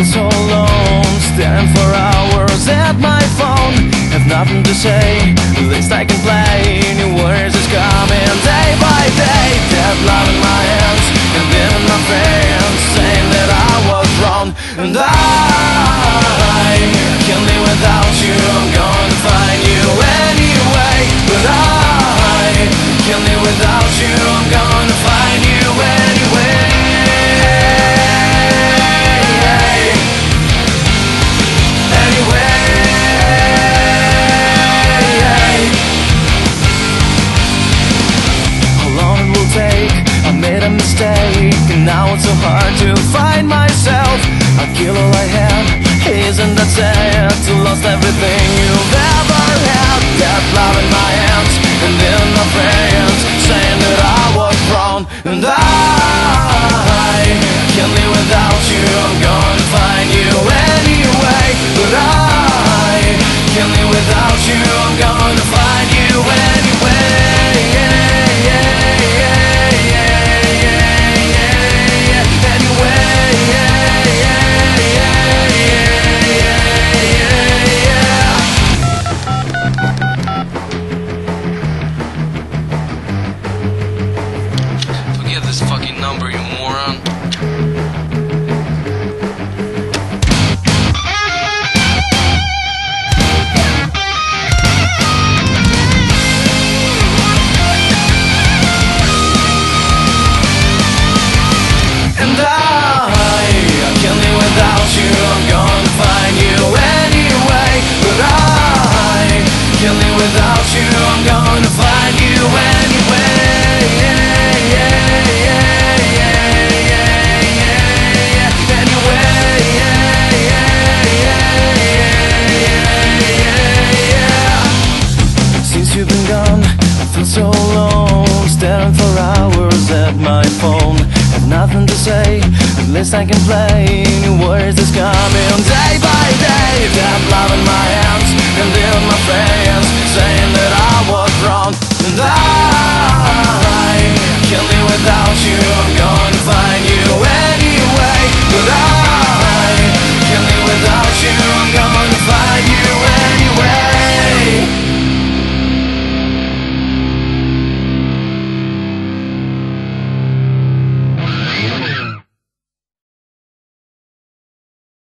feel so alone, staring for hours at my phone. Have nothing to say, at least I can play. New words is coming day by day. That love in my hands and then in my face, saying that I was wrong. And I can't live without you, I'm gonna find you anyway. But I can't live without you, I'm gonna find you anyway. And now it's so hard to find myself. I kill all I have, isn't that sad? To lost everything you've ever had. That love in my hands and in my friends, saying that I was wrong. And I can't live without you, I'm gonna find you anyway. But I can't live without you, I'm gonna find you anyway. Forget this fucking number, you moron. And I can't live without you, I'm gonna find you anyway. But I can't live without you, I'm gonna find you anyway. Since you've been gone, I feel so alone, staring for hours at my phone. Have nothing to say, at least I can play. New words is coming day by day. That love in my hands and in my face, saying that I was wrong. And I can't live without you, I'm gonna find you anyway. But I